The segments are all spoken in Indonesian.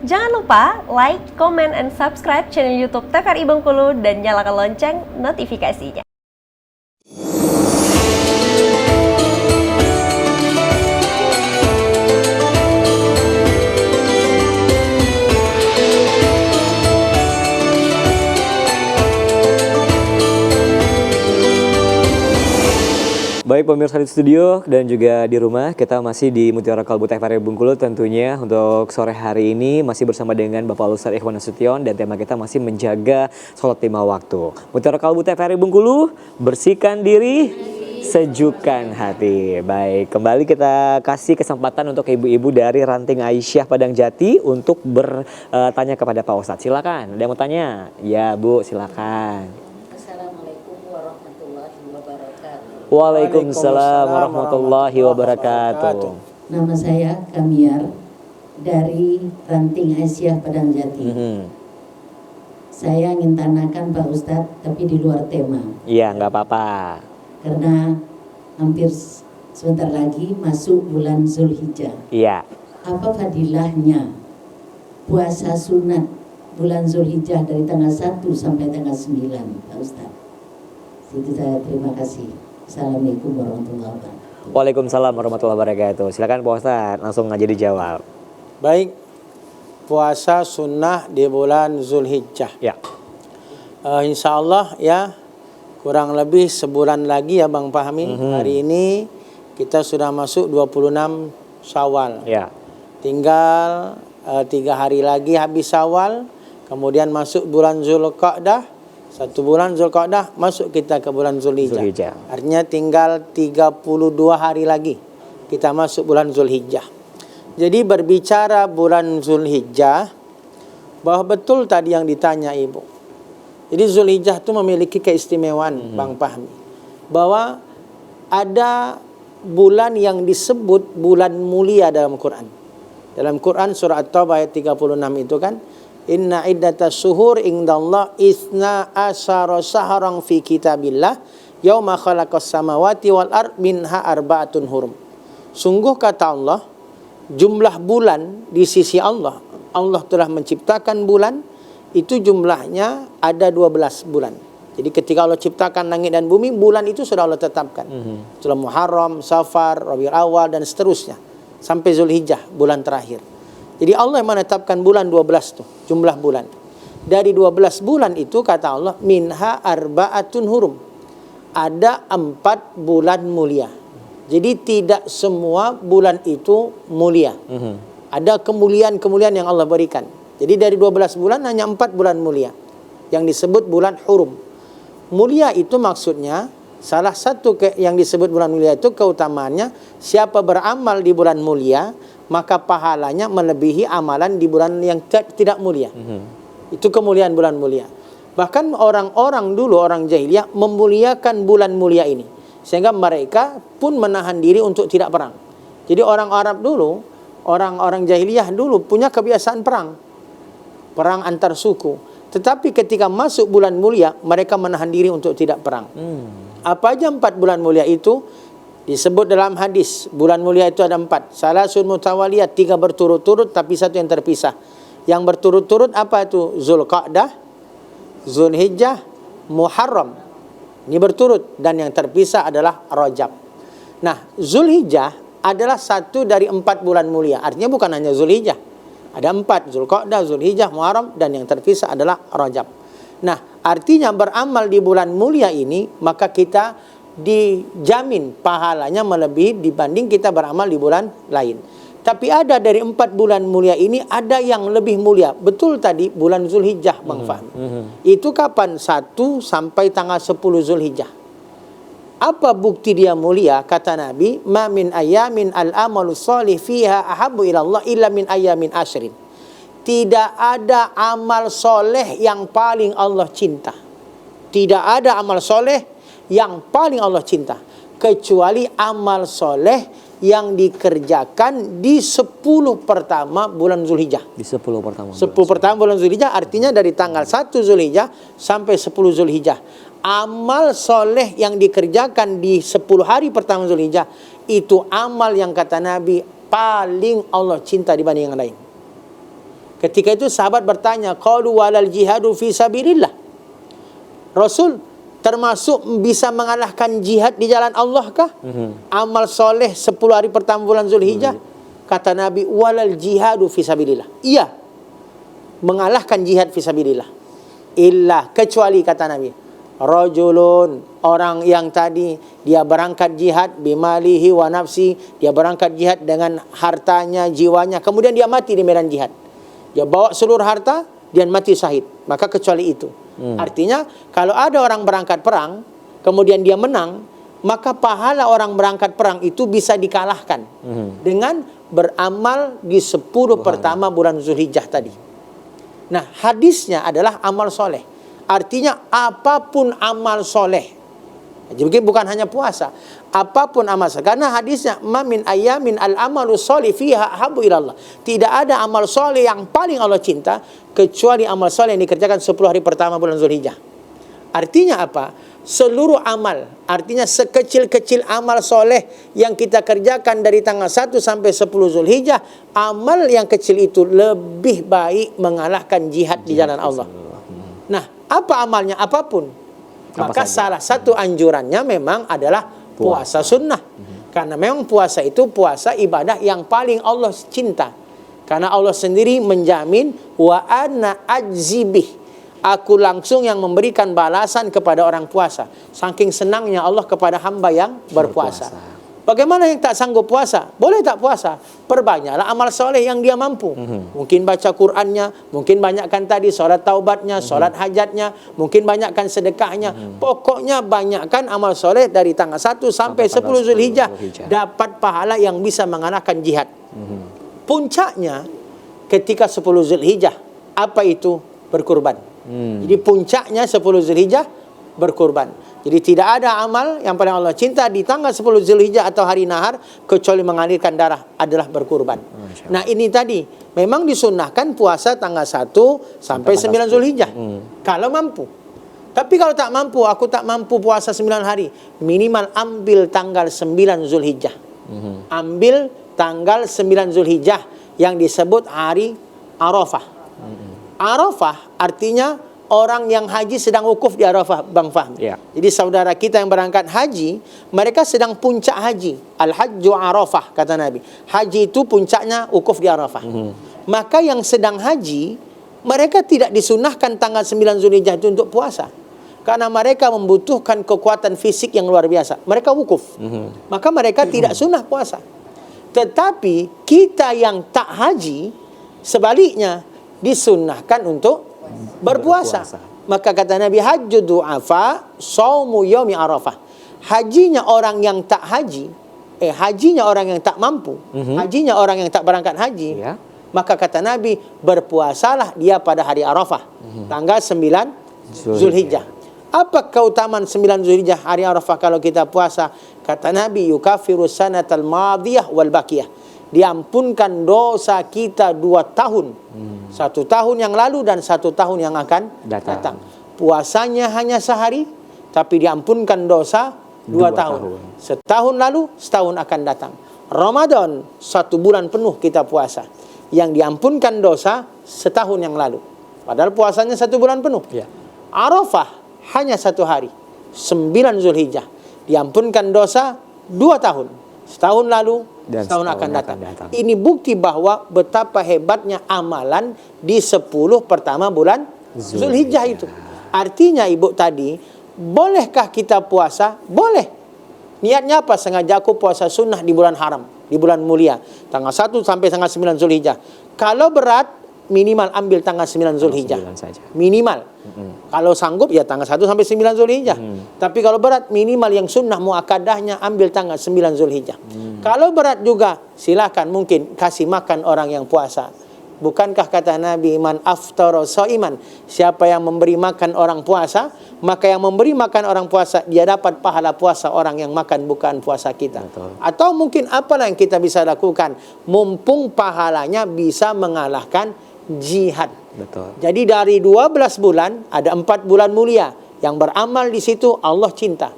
Jangan lupa like, comment, and subscribe channel YouTube TVRI Bengkulu dan nyalakan lonceng notifikasinya. Baik pemirsa di studio dan juga di rumah, kita masih di Mutiara Kalbu TVRI Bengkulu tentunya untuk sore hari ini masih bersama dengan Bapak Ustadz Ikhwan Nasution dan tema kita masih menjaga sholat 5 waktu. Mutiara Kalbu TVRI Bengkulu, bersihkan diri, sejukkan hati. Baik, kembali kita kasih kesempatan untuk ibu-ibu dari Ranting Aisyah Padang Jati untuk bertanya kepada Pak Ustadz. Silakan, ada yang mau tanya? Ya Bu, silakan. Waalaikumsalam warahmatullahi wabarakatuh. Nama saya Kamiar dari Ranting Aisyah Padang Jati. Saya ingin tanyakan Pak Ustadz, tapi di luar tema. Iya, nggak apa-apa. Karena hampir sebentar lagi masuk bulan Zulhijjah. Iya. Apa fadilahnya puasa sunat bulan Zulhijjah dari tanggal 1 sampai tanggal 9, Pak Ustadz? Itu saya terima kasih. Assalamualaikum warahmatullahi wabarakatuh. Waalaikumsalam warahmatullahi wabarakatuh. Silakan Pak Ustadz, langsung aja dijawab. Baik, puasa sunnah di bulan Zulhijjah. Ya. Insya Allah ya, kurang lebih sebulan lagi ya Bang Fahmi. Hari ini kita sudah masuk 26 Syawal. Ya. Tinggal 3 hari lagi habis Syawal. Kemudian masuk bulan Zulqa'dah. 1 bulan Zulqa'dah masuk kita ke bulan Zulhijjah. Artinya tinggal 32 hari lagi kita masuk bulan Zulhijjah. Jadi berbicara bulan Zulhijjah, bahwa betul tadi yang ditanya Ibu. Jadi Zulhijjah itu memiliki keistimewaan Bang Fahmi, bahwa ada bulan yang disebut bulan mulia dalam Quran. Dalam Quran surah At-Taubah ayat 36 itu kan, Inna iddatas syuhur indallah isna asyara sahran fi kitabillah yauma khalaqas samawati wal ard minha arba'atun hurum. Sungguh kata Allah, jumlah bulan di sisi Allah, Allah telah menciptakan bulan, itu jumlahnya ada 12 bulan. Jadi ketika Allah ciptakan langit dan bumi, bulan itu sudah Allah tetapkan. Sudah Muharram, Safar, Rabiul Awal dan seterusnya sampai Zulhijjah bulan terakhir. Jadi Allah yang menetapkan bulan 12 tuh, jumlah bulan. Dari 12 bulan itu kata Allah, minha arba'atun hurum. Ada 4 bulan mulia. Jadi tidak semua bulan itu mulia. Ada kemuliaan-kemuliaan yang Allah berikan. Jadi dari 12 bulan hanya 4 bulan mulia, yang disebut bulan hurum. Mulia itu maksudnya, salah satu yang disebut bulan mulia itu keutamaannya, siapa beramal di bulan mulia, maka pahalanya melebihi amalan di bulan yang tidak mulia. Itu kemuliaan bulan mulia. Bahkan orang-orang dulu, orang jahiliyah memuliakan bulan mulia ini, sehingga mereka pun menahan diri untuk tidak perang. Jadi orang Arab dulu, orang-orang jahiliyah dulu punya kebiasaan perang antar suku. Tetapi ketika masuk bulan mulia, mereka menahan diri untuk tidak perang. Apa aja 4 bulan mulia itu? Disebut dalam hadis, bulan mulia itu ada 4. Salasun mutawaliyat, 3 berturut-turut tapi 1 yang terpisah. Yang berturut-turut apa itu? Zulqa'dah, Zulhijjah, Muharram. Ini berturut, dan yang terpisah adalah Rajab. Nah, Zulhijjah adalah 1 dari 4 bulan mulia. Artinya bukan hanya Zulhijjah. Ada 4, Zulqa'dah, Zulhijjah, Muharram, dan yang terpisah adalah Rajab. Nah, artinya beramal di bulan mulia ini, maka kita dijamin pahalanya melebihi dibanding kita beramal di bulan lain. Tapi ada dari 4 bulan mulia ini, ada yang lebih mulia. Betul tadi bulan Zulhijjah Bang Fahmi. Itu kapan? 1 sampai tanggal 10 Zulhijjah. Apa bukti dia mulia? Kata Nabi, ma min ayamin al-amalu sholih fiha ahabbu ilallah illa min ayamin asyrin. Tidak ada amal soleh yang paling Allah cinta. Tidak ada amal soleh yang paling Allah cinta, kecuali amal soleh yang dikerjakan di 10 pertama bulan Zulhijjah. Di 10 pertama. 10 pertama bulan Zulhijjah artinya dari tanggal 1 Zulhijjah sampai 10 Zulhijjah. Amal soleh yang dikerjakan di 10 hari pertama Zulhijjah, itu amal yang kata Nabi paling Allah cinta dibanding yang lain. Ketika itu sahabat bertanya, qalu walal jihadu fi sabilillah. Rasul, termasuk bisa mengalahkan jihad di jalan Allah kah? Amal soleh 10 hari pertama bulan Zulhijjah? Kata Nabi, walal jihadu fi sabilillah. Iya, mengalahkan jihad fi sabilillah. Illa, kecuali kata Nabi, rajulun, orang yang tadi dia berangkat jihad bimalihi wa nafsi, dia berangkat jihad dengan hartanya, jiwanya, kemudian dia mati di medan jihad. Dia bawa seluruh harta, dia mati syahid. Maka kecuali itu. Artinya kalau ada orang berangkat perang kemudian dia menang, maka pahala orang berangkat perang itu bisa dikalahkan dengan beramal di 10 pertama bulan Zulhijjah tadi. Nah, hadisnya adalah amal soleh. Artinya apapun amal soleh. Jadi bukan hanya puasa, apapun amal soleh. Karena hadisnya, ma min ayamin al amalu soleh fiha habu ilallah. Tidak ada amal soleh yang paling Allah cinta kecuali amal soleh yang dikerjakan 10 hari pertama bulan Zulhijjah. Artinya apa? Seluruh amal, artinya sekecil-kecil amal soleh yang kita kerjakan dari tanggal 1 sampai 10 Zulhijjah, amal yang kecil itu lebih baik mengalahkan jihad di jalan Allah. Nah, apa amalnya? Apapun. Maka salah satu anjurannya memang adalah puasa sunnah. Karena memang puasa itu puasa ibadah yang paling Allah cinta. Karena Allah sendiri menjamin, wa ana ajzibih, aku langsung yang memberikan balasan kepada orang puasa. Saking senangnya Allah kepada hamba yang berpuasa. Bagaimana yang tak sanggup puasa? Boleh tak puasa? Perbanyaklah amal soleh yang dia mampu. Mungkin baca Qur'annya, mungkin banyakkan tadi solat taubatnya, solat hajatnya, mungkin banyakkan sedekahnya. Pokoknya banyakkan amal soleh dari tanggal 1 sampai 10 Zulhijjah. Dapat pahala yang bisa mengalahkan jihad. Puncaknya ketika 10 Zulhijjah. Apa itu? Berkurban. Jadi puncaknya 10 Zulhijjah berkurban. Jadi tidak ada amal yang paling Allah cinta di tanggal 10 Zulhijjah atau hari nahar kecuali mengalirkan darah, adalah berkurban. Nah, ini tadi memang disunnahkan puasa tanggal 1 sampai 9 Zulhijjah. Kalau mampu. Tapi kalau tak mampu, aku tak mampu puasa 9 hari, minimal ambil tanggal 9 Zulhijjah. Ambil tanggal 9 Zulhijjah yang disebut hari Arafah. Arafah artinya orang yang haji sedang wukuf di Arafah, Bang Fahmi. Jadi saudara kita yang berangkat haji, mereka sedang puncak haji. Al-hajju Arafah, kata Nabi. Haji itu puncaknya wukuf di Arafah. Maka yang sedang haji, mereka tidak disunahkan tanggal 9 Zulhijjah itu untuk puasa. Karena mereka membutuhkan kekuatan fisik yang luar biasa. Mereka wukuf. Maka mereka tidak sunnah puasa. Tetapi kita yang tak haji, sebaliknya disunnahkan untuk berpuasa. Maka kata Nabi, hajju du'afa saumu yaumi arafah. Hajinya orang yang tak haji, hajinya orang yang tak mampu, hajinya orang yang tak berangkat haji, maka kata Nabi, berpuasalah dia pada hari Arafah, tanggal 9 Zulhijjah. Apa keutamaan 9 Zulhijjah hari Arafah kalau kita puasa? Kata Nabi, yukafiru sanatal madiyah wal baqiyah. Diampunkan dosa kita 2 tahun. 1 tahun yang lalu dan 1 tahun yang akan datang. Puasanya hanya sehari, tapi diampunkan dosa 2 tahun. Setahun lalu, setahun akan datang. Ramadan 1 bulan penuh kita puasa, yang diampunkan dosa setahun yang lalu. Padahal puasanya 1 bulan penuh. Arafah hanya 1 hari, 9 Zulhijjah, diampunkan dosa 2 tahun. Setahun lalu dan setahun akan datang. Ini bukti bahwa betapa hebatnya amalan di 10 pertama bulan Zulhijjah itu. Artinya ibu tadi, bolehkah kita puasa? Boleh. Niatnya apa? Sengaja aku puasa sunnah di bulan haram, di bulan mulia, tanggal 1 sampai tanggal 9 Zulhijjah. Kalau berat, minimal ambil tanggal 9 Zulhijjah. Minimal. Kalau sanggup ya tanggal 1 sampai 9 Zulhijjah. Tapi kalau berat, minimal yang sunnah muakkadahnya ambil tanggal 9 Zulhijjah. Kalau berat juga, silakan mungkin kasih makan orang yang puasa. Bukankah kata Nabi, man aftara shaiman, siapa yang memberi makan orang puasa, maka yang memberi makan orang puasa, dia dapat pahala puasa orang yang makan bukan puasa kita. Atau mungkin apalah yang kita bisa lakukan, mumpung pahalanya bisa mengalahkan jihad. Jadi dari 12 bulan ada 4 bulan mulia yang beramal di situ Allah cinta.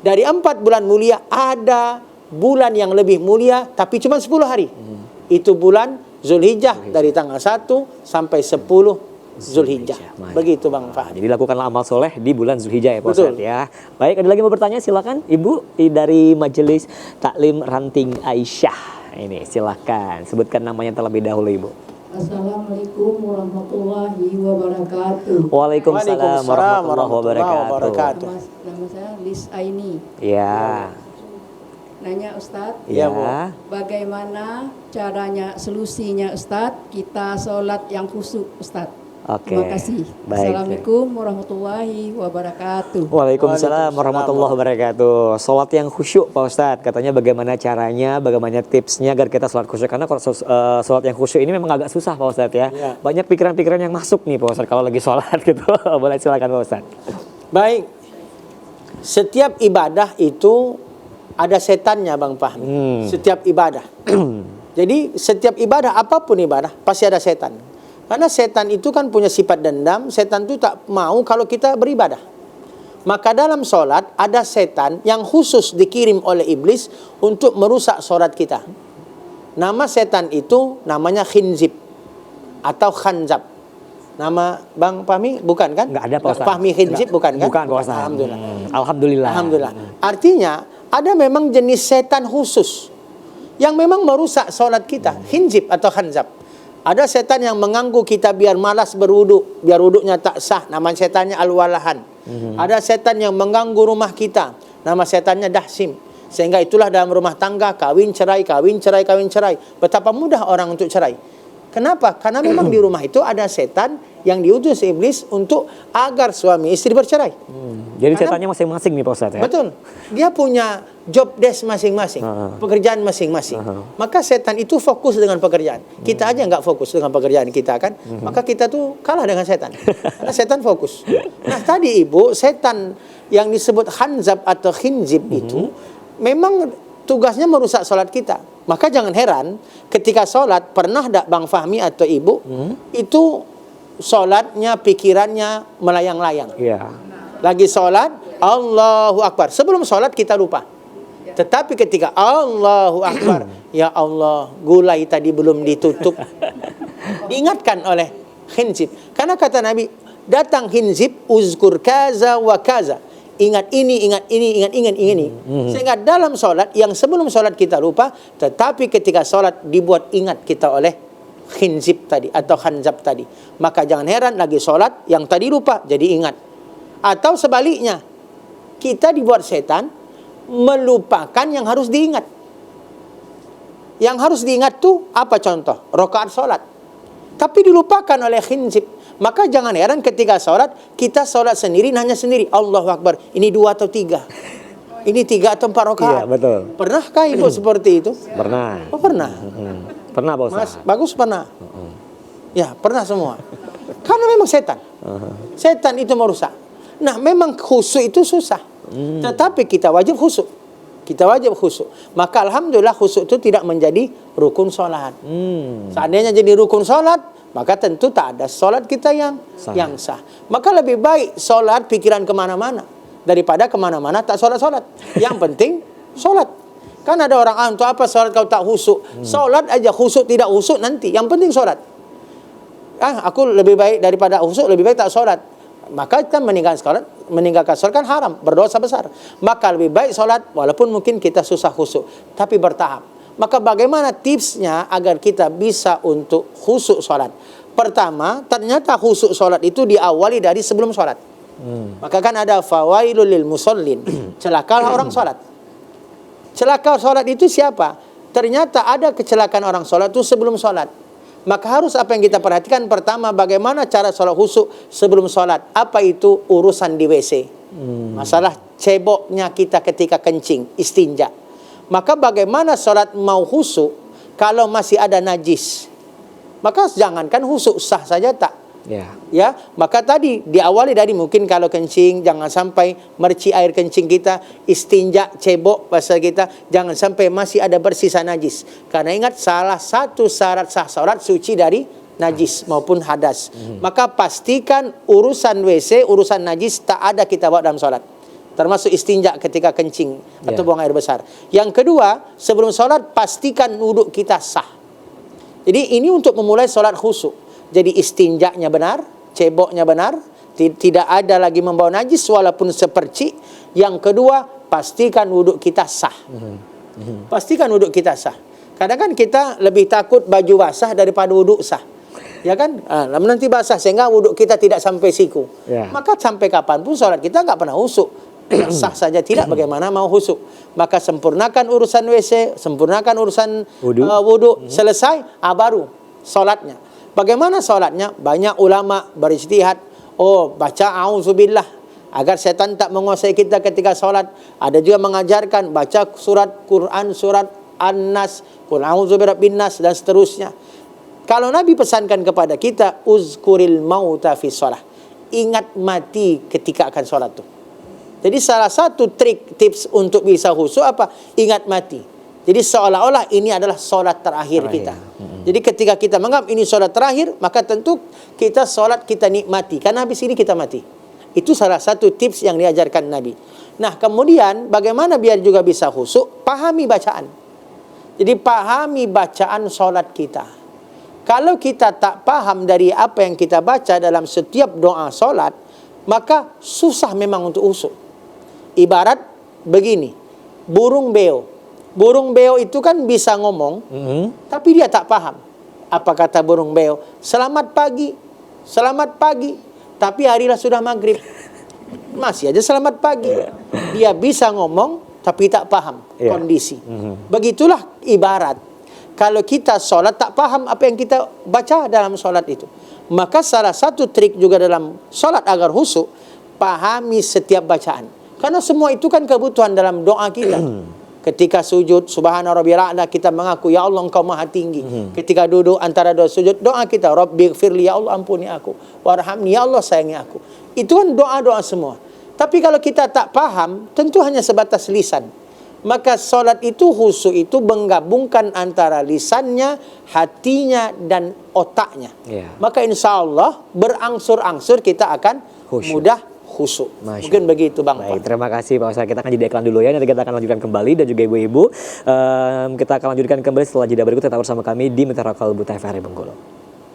Dari 4 bulan mulia ada bulan yang lebih mulia tapi cuma 10 hari. Itu bulan Zulhijjah dari tanggal 1 sampai 10 Zulhijjah. Begitu Bang Fahmi. Jadi lakukanlah amal soleh di bulan Zulhijjah ya Pak Betul. Ustadz ya. Baik, ada lagi mau bertanya, silakan Ibu dari Majelis Taklim Ranting Aisyah. Ini silakan sebutkan namanya terlebih dahulu Ibu. Assalamualaikum warahmatullahi wabarakatuh. Waalaikumsalam warahmatullahi wabarakatuh. Nama saya Lis Aini. Ya. Nanya Ustadz, Iya, Bu. Ya. bagaimana caranya, solusinya Ustadz, kita sholat yang khusyuk Ustadz? Oke. Terima kasih. Baik. Assalamualaikum warahmatullahi wabarakatuh. Waalaikumsalam warahmatullahi wabarakatuh. Sholat yang khusyuk Pak Ustadz, katanya bagaimana caranya, bagaimana tipsnya agar kita sholat khusyuk. Karena kalau sholat yang khusyuk ini memang agak susah Pak Ustadz ya. Ya. Banyak pikiran-pikiran yang masuk nih Pak Ustadz kalau lagi sholat gitu. Boleh silakan Pak Ustadz. Baik. Setiap ibadah itu ada setannya Bang Fahmi. Setiap ibadah. Jadi setiap ibadah, apapun ibadah, pasti ada setan. Karena setan itu kan punya sifat dendam. Setan itu tak mau kalau kita beribadah. Maka dalam sholat ada setan yang khusus dikirim oleh iblis untuk merusak sholat kita. Nama setan itu namanya khinzib atau khanzab. Nama Bang Fahmi bukan kan? Enggak ada Pak Ustadz. Fahmi khinzib bukan kan? Bukan Pak Ustadz. Alhamdulillah. Alhamdulillah. Alhamdulillah. Artinya ada memang jenis setan khusus yang memang merusak sholat kita. Khinzib atau khanzab. Ada setan yang mengganggu kita biar malas berwuduk, biar wuduknya tak sah. Nama setannya al-walahan. Ada setan yang mengganggu rumah kita. Nama setannya dahsim. Sehingga itulah dalam rumah tangga kawin cerai, kawin cerai, kawin cerai. Betapa mudah orang untuk cerai. Kenapa? Karena memang di rumah itu ada setan yang diutus iblis untuk agar suami istri bercerai. Jadi Karena- setannya masing-masing nih Pak Ustadz ya. Betul. Dia punya job desk masing-masing, pekerjaan masing-masing. Maka setan itu fokus dengan pekerjaan. Kita aja nggak fokus dengan pekerjaan kita kan. Maka kita tuh kalah dengan setan. Karena setan fokus. Nah tadi Ibu, setan yang disebut khanzab atau khinzib itu memang tugasnya merusak sholat kita. Maka jangan heran ketika sholat, pernah tak Bang Fahmi atau Ibu itu sholatnya, pikirannya melayang-layang. Iya. Lagi sholat, Allahu Akbar. Sebelum sholat kita lupa. Tetapi ketika Allahu Akbar, ya Allah, gulai tadi belum ditutup. Diingatkan oleh khinzib. Karena kata Nabi, datang khinzib, uzkur kaza wa kaza. Ingat ini, ingat ini, ingat ini. Sehingga dalam sholat, yang sebelum sholat kita lupa, tetapi ketika sholat dibuat ingat kita oleh khinzib tadi atau khanzab tadi. Maka jangan heran lagi sholat, yang tadi lupa jadi ingat. Atau sebaliknya, kita dibuat setan melupakan yang harus diingat. Yang harus diingat tuh apa contoh? Rakaat sholat. Tapi dilupakan oleh khinzib. Maka jangan heran ketika sholat, kita sholat sendiri, nanya sendiri, Allahu Akbar, ini 2 atau 3? Ini 3 atau 4 rakaat? Iya, betul. Pernahkah Ibu seperti itu? Pernah. Oh pernah. Pernah Pak Ustadz. Mas, bagus pernah. Ya, pernah semua. Karena memang setan. Setan itu merusak. Nah, memang khusyuk itu susah. Tetapi kita wajib khusyuk. Kita wajib khusyuk. Maka alhamdulillah khusyuk itu tidak menjadi rukun sholat. Seandainya jadi rukun sholat, maka tentu tak ada sholat kita yang sah. Maka lebih baik sholat pikiran kemana-mana daripada kemana-mana tak sholat-sholat. Yang penting sholat. Kan ada orang, untuk apa sholat kau tak khusyuk? Sholat aja khusyuk tidak khusyuk nanti. Yang penting sholat. Aku lebih baik daripada khusyuk, lebih baik tak sholat. Maka kita meninggalkan sholat kan haram, berdosa besar. Maka lebih baik sholat walaupun mungkin kita susah khusyuk, tapi bertahap. Maka bagaimana tipsnya agar kita bisa untuk khusyuk sholat? Pertama, ternyata khusyuk sholat itu diawali dari sebelum sholat. Maka kan ada fawailul lil musallin. Celakalah orang sholat. Celaka sholat itu siapa? Ternyata ada kecelakaan orang sholat itu sebelum sholat. Maka harus apa yang kita perhatikan? Pertama, bagaimana cara sholat khusyuk sebelum sholat? Apa itu urusan di WC? Masalah ceboknya kita ketika kencing, istinja. Maka bagaimana sholat mau khusyuk kalau masih ada najis? Maka jangankan khusyuk, sah saja tak. Ya, maka tadi diawali dari mungkin kalau kencing jangan sampai merci air kencing kita, istinja, cebok bahasa kita, jangan sampai masih ada bersisa najis. Karena ingat salah satu syarat sah sholat suci dari najis maupun hadas. Maka pastikan urusan WC, urusan najis tak ada kita bawa dalam sholat. Termasuk istinja ketika kencing atau buang air besar. Yang kedua, sebelum sholat pastikan wuduk kita sah. Jadi ini untuk memulai solat khusyuk. Jadi istinjaknya benar, ceboknya benar, tidak ada lagi membawa najis walaupun sepercik. Yang kedua, pastikan wuduk kita sah. Pastikan wuduk kita sah. Kadang kan kita lebih takut baju basah daripada wuduk sah. Ya kan? Nanti basah sehingga wuduk kita tidak sampai siku. Maka sampai kapanpun solat kita nggak pernah khusyuk. Sah saja tidak, bagaimana mau khusyuk. Maka sempurnakan urusan WC, sempurnakan urusan wuduk, selesai, baru solatnya. Bagaimana solatnya? Banyak ulama berijtihad, baca auzubillah agar setan tak menguasai kita ketika solat. Ada juga mengajarkan baca surat Quran, surat An-Nas, Qul a'udzu birabbin nas, dan seterusnya. Kalau Nabi pesankan kepada kita, uzkuril mauta fi shalah, ingat mati ketika akan solat tuh. Jadi salah satu tips untuk bisa khusyuk apa? Ingat mati. Jadi seolah-olah ini adalah solat terakhir kita. Jadi ketika kita menganggap ini solat terakhir, maka tentu kita solat kita nikmati, karena habis ini kita mati. Itu salah satu tips yang diajarkan Nabi. Nah, kemudian bagaimana biar juga bisa khusyuk? Pahami bacaan. Jadi pahami bacaan solat kita. Kalau kita tak paham dari apa yang kita baca dalam setiap doa solat, maka susah memang untuk khusyuk. Ibarat begini, burung beo. Burung beo itu kan bisa ngomong, tapi dia tak paham. Apa kata burung beo? Selamat pagi, selamat pagi. Tapi harilah sudah maghrib. Masih aja selamat pagi. Dia bisa ngomong, tapi tak paham kondisi. Begitulah ibarat. Kalau kita sholat tak paham apa yang kita baca dalam sholat itu. Maka salah satu trik juga dalam sholat agar khusyuk, pahami setiap bacaan. Karena semua itu kan kebutuhan dalam doa kita. Ketika sujud, subhana rabbiyal a'la, kita mengaku, ya Allah engkau maha tinggi. Ketika duduk antara dua sujud, doa kita, rabbighfirli, ya Allah ampuni aku. Warhamni, ya Allah sayangi aku. Itu kan doa-doa semua. Tapi kalau kita tak paham, tentu hanya sebatas lisan. Maka solat itu, khusyuk itu menggabungkan antara lisannya, hatinya, dan otaknya. Maka insya Allah berangsur-angsur kita akan mudah khusyuk. Mungkin begitu Bang. Baik, terima kasih Pak Ustadz. Kita akan jeda iklan dulu ya. Nanti kita akan lanjutkan kembali, dan juga ibu-ibu. Kita akan lanjutkan kembali setelah jeda berikut. Tetap bersama kami di Mutiara Kalbu TVRI Bengkulu.